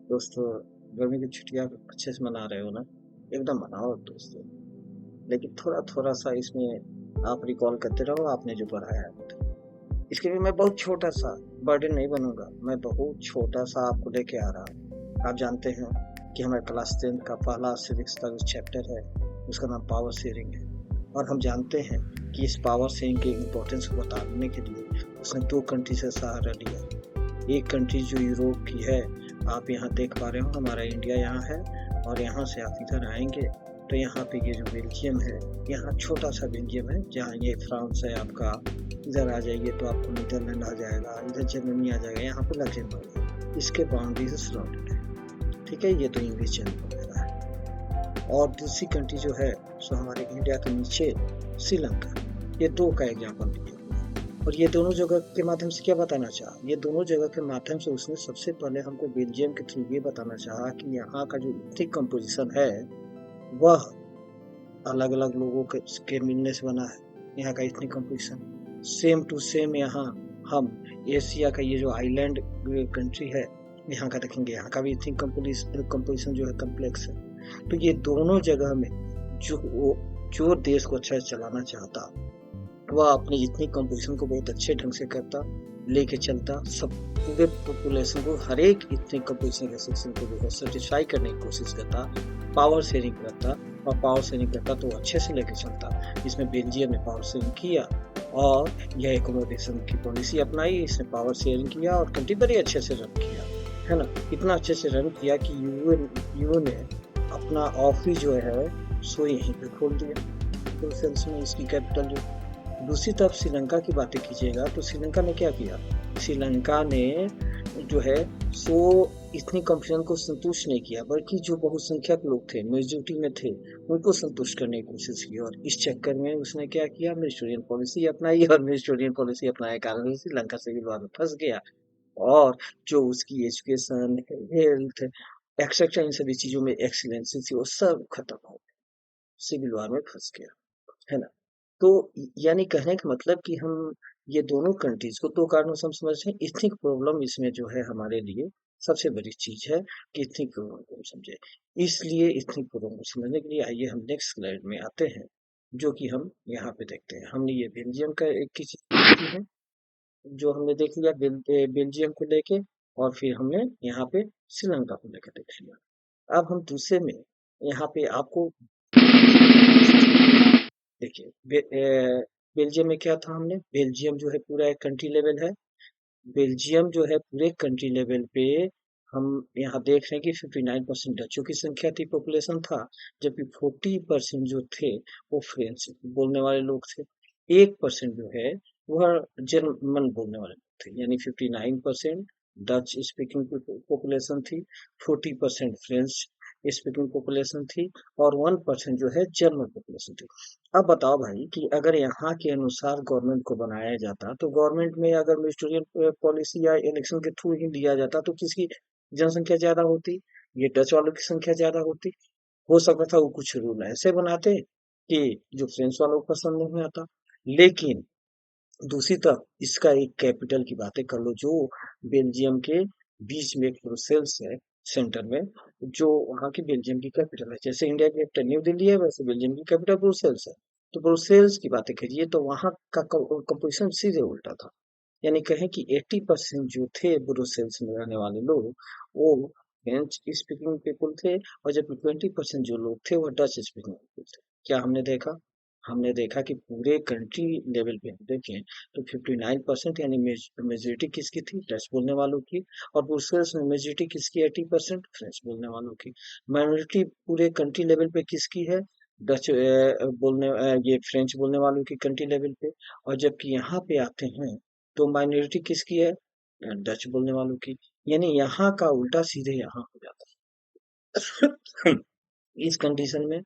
दोस्तों, गर्मी की छुट्टियां अच्छे से मना रहे हो ना? एकदम मनाओ दोस्तों। लेकिन थोड़ा थोड़ा सा इसमें आप रिकॉल करते रहो आपने जो पढ़ाया है मुझे। इसके लिए मैं बहुत छोटा सा बर्डन नहीं बनूंगा, मैं बहुत छोटा सा आपको लेके आ रहा हूँ। आप जानते हैं कि हमारे क्लास 10 का पहला सिविक्स का जो चैप्टर है उसका नाम पावर शेयरिंग है। और हम जानते हैं कि इस पावर शेयरिंग के इम्पोर्टेंस को बताने के लिए उसने दो कंट्री से सहारा लिया। एक कंट्री जो यूरोप की है, आप यहाँ देख पा रहे हो हमारा इंडिया यहाँ है। और यहाँ से आप इधर आएंगे तो यहाँ पे ये जो बेल्जियम है, यहाँ छोटा सा बेल्जियम है, जहाँ ये फ्रांस है आपका। इधर आ जाइए तो आपको नीदरलैंड आ जाएगा, इधर जर्मनी आ जाएगा, यहाँ पे लग्जमबर्ग है। इसके बाउंड्री से सराउंडेड है, ठीक है। ये तो इंग्लिश चैनल वगैरह है। और दूसरी कंट्री जो है सो हमारे इंडिया के नीचे श्रीलंका। ये दो का एग्जाम्पल दिया। और ये दोनों जगह के माध्यम से क्या बताना चाहा, ये दोनों जगह के माध्यम से उसने सबसे पहले हमको बेल्जियम के थ्रू ये बताना चाहा कि यहाँ का जो इथनिक कंपोजिशन है वह अलग अलग लोगों के मिलने से बना है। यहाँ का ethnic composition same to same यहाँ हम एशिया का ये जो आइलैंड कंट्री है यहाँ का देखेंगे, यहाँ का भी इथनिक कंपोजिशन जो है कम्प्लेक्स है। तो ये दोनों जगह में जो जो देश को अच्छा चलाना चाहता वह अपनी इतनी कंपोजिशन को बहुत अच्छे ढंग से करता, लेके चलता, सब पूरे पॉपुलेशन को हर एक इतनी कंपोजिशन के सेक्शन को जो है सेटिस्फाई करने की कोशिश करता, पावर शेयरिंग करता। और पावर शेयरिंग करता तो अच्छे से लेके चलता। इसमें बेल्जियम ने पावर शेयरिंग किया और यह एकोमोडेशन की पॉलिसी अपनाई, इसने पावर शेयरिंग किया और कंट्री बड़े अच्छे से रन किया, है ना। इतना अच्छे से रन किया कि यूएन ने अपना ऑफिस जो है सो यहीं पे खोल दिया, ब्रुसेल्स में, इसकी कैपिटल जो। दूसरी तरफ श्रीलंका की बातें कीजिएगा तो श्रीलंका ने क्या किया, श्रीलंका ने जो है सो इतनी कंफ्यूजन को संतुष्ट नहीं किया, बल्कि जो बहुसंख्यक लोग थे, मेजोरिटी में थे, उनको संतुष्ट करने की कोशिश की। और इस चक्कर में उसने क्या किया, मिनिस्टोरियल पॉलिसी अपनाई। और मिनिस्टोरियल पॉलिसी अपनाए कारण श्रीलंका से विवाद में फंस गया। और जो उसकी एजुकेशन, हेल्थ, एक्सेट्रा, इन सभी चीजों में एक्सीलेंसी थी वो सब खत्म हो गया, सिविल वॉर में फंस गया, है ना। तो यानी कहने का मतलब कि हम ये दोनों कंट्रीज को दो कारणों से हम समझते हैं। इथनिक प्रॉब्लम इसमें जो है हमारे लिए सबसे बड़ी चीज है कि इथनिक प्रॉब्लम को हम समझे। इसलिए इथनिक प्रॉब्लम को समझने के लिए आइए हम नेक्स्ट स्लाइड में आते हैं, जो कि हम यहाँ पे देखते हैं। हमने ये बेल्जियम का एक की चीज देखी है, जो हमने देख लिया बेल्जियम को लेके। और फिर हमने यहाँ पे श्रीलंका को लेकर देख लिया। अब हम दूसरे में यहाँ पे आपको देखिए बेल्जियम में क्या था, हमने बेल्जियम जो है पूरा एक कंट्री लेवल है। बेल्जियम जो है पूरे कंट्री लेवल पे हम यहाँ देख रहे हैं कि 59% डचों की संख्या थी, पॉपुलेशन था। जबकि 40% जो थे वो फ्रेंच बोलने वाले लोग थे। 1% जो है वह जर्मन बोलने वाले लोग थे। यानी 59% डच स्पीकिंग पॉपुलेशन थी, 40% फ्रेंच स्पीकिंग पॉपुलेशन थी, और 1% जो है जर्मन पॉपुलेशन थी। अब बताओ भाई कि अगर यहाँ के अनुसार गवर्नमेंट को बनाया जाता तो गवर्नमेंट में अगर मिनिस्टोरियल पॉलिसी या इलेक्शन के थ्रू ही लिया जाता तो किसकी जनसंख्या ज्यादा होती, ये डच वालों की संख्या ज्यादा होती। हो सकता था वो कुछ रूल ऐसे बनाते कि जो फ्रेंच वालों को पसंद नहीं आता। लेकिन दूसरी तरफ इसका एक कैपिटल की बातें कर लो, जो बेल्जियम के बीच में एक ब्रुसेल्स है सेंटर में, जो वहाँ की बेल्जियम की कैपिटल है। जैसे इंडिया की कैपिटल न्यू दिल्ली है, वैसे बेल्जियम की कैपिटल ब्रुसेल्स है। तो ब्रुसेल्स की बातें करिए तो वहाँ का कंपोजिशन सीधे उल्टा था। यानी कहें कि 80% जो थे ब्रुसेल्स में रहने वाले लोग वो फ्रेंच स्पीकिंग पीपुल थे, और जबकि 20% जो लोग थे वो डच स्पीकिंग पीपुल थे। क्या हमने देखा, हमने देखा कि पूरे कंट्री लेवल पे हम देखें तो 59% यानी मेजोरिटी किसकी थी, डच बोलने वालों की। और ब्रुसेल्स में मेजोरिटी किसकी, 80% फ्रेंच बोलने वालों की। माइनॉरिटी पूरे कंट्री लेवल पे किसकी है, डच ये फ्रेंच बोलने वालों की कंट्री लेवल पे। और जबकि यहाँ पे आते हैं तो माइनॉरिटी किसकी है, डच बोलने वालों की। यानी यहाँ का उल्टा सीधे यहाँ हो जाता है। इस कंडीशन में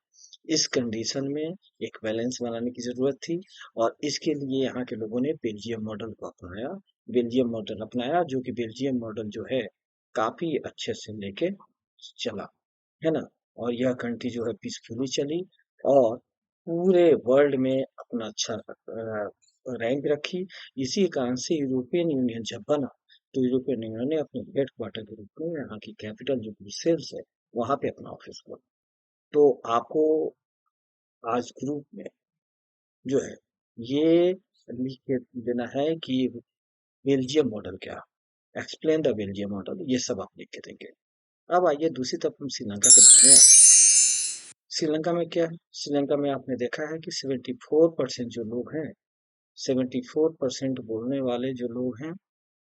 इस कंडीशन में एक बैलेंस बनाने की जरूरत थी। और इसके लिए यहाँ के लोगों ने बेल्जियम मॉडल को अपनाया। बेल्जियम मॉडल अपनाया, जो कि बेल्जियम मॉडल जो है काफी अच्छे से लेके चला, है ना। और यह कंट्री जो है पीसफुली चली और पूरे वर्ल्ड में अपना अच्छा रैंक रखी। इसी कारण से यूरोपियन यूनियन जब बना तो यूरोपियन यूनियन ने अपने हेड क्वार्टर के रूप में यहाँ की कैपिटल जो ब्रुसेल्स है वहां पे अपना ऑफिस खोला। तो आपको आज ग्रुप में जो है ये लिख के देना है कि बेल्जियम मॉडल क्या, एक्सप्लेन द बेल्जियम मॉडल, ये सब आप लिख के देंगे। अब आइए दूसरी तरफ हम श्रीलंका के बारे में। श्रीलंका में क्या है, श्रीलंका में आपने देखा है कि 74% जो लोग हैं, 74% बोलने वाले जो लोग हैं,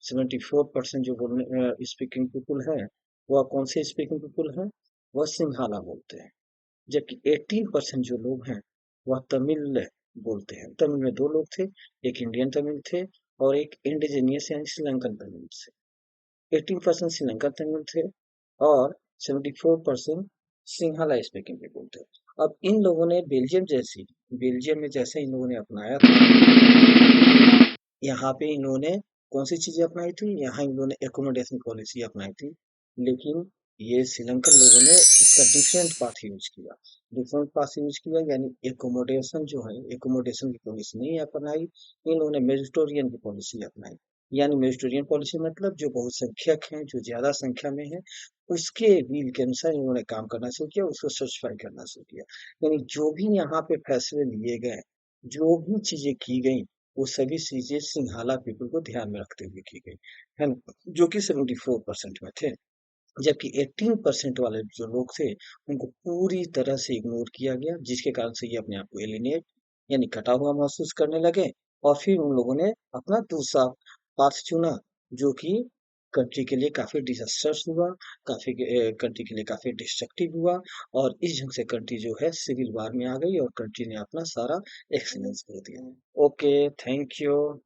74% जो बोलने स्पीकिंग पीपुल है, वह कौन से स्पीकिंग पीपुल है, वह सिंहाला बोलते हैं। जबकि 18% जो लोग हैं वह तमिल बोलते हैं। तमिल में दो लोग थे, एक इंडियन तमिल थे और एक इंडिजीनियस यानी श्रीलंकन तमिल थे। 18% श्रीलंकन तमिल थे और 74% सिंहाला स्पीकिंग पीपुल थे। अब इन लोगों ने बेल्जियम में जैसे इन लोगों ने अपनाया था, यहाँ पे इन्होंने कौन सी चीजें अपनाई थी, यहाँ इन्होंने एकोमोडेशन पॉलिसी अपनाई थी। लेकिन ये श्रीलंकन लोगों ने इसका डिफरेंट पाथ यूज किया। डिफरेंट पाथ यूज किया यानी एकोमोडेशन जो है, एकोमोडेशन की पॉलिसी नहीं अपनाई, इन्होंने मेजिटोरियन की पॉलिसी अपनाई। यानी मेजिटोरियन पॉलिसी मतलब जो बहुसंख्यक हैं, जो ज्यादा संख्या में है, उसके विल के अनुसार इन्होंने काम करना शुरू किया, उसको सटिस्फाई करना शुरू किया। यानी जो भी यहाँ पे फैसले लिए गए, जो भी चीजें की गई, वो सभी चीजें सिंहाला पीपल को ध्यान में रखते हुए की गई है ना, जो कि 74% में थे। जबकि 18% वाले जो लोग थे उनको पूरी तरह से इग्नोर किया गया, जिसके कारण से ये अपने आप को एलिनेट यानी कटा हुआ महसूस करने लगे। और फिर उन लोगों ने अपना दूसरा पाथ चुना, जो कि कंट्री के लिए काफी डिजास्टर्स हुआ, काफी कंट्री के लिए काफी डिस्ट्रक्टिव हुआ। और इस ढंग से कंट्री जो है सिविल वार में आ गई और कंट्री ने अपना सारा एक्सीलेंस खो दिया। Okay, thank you.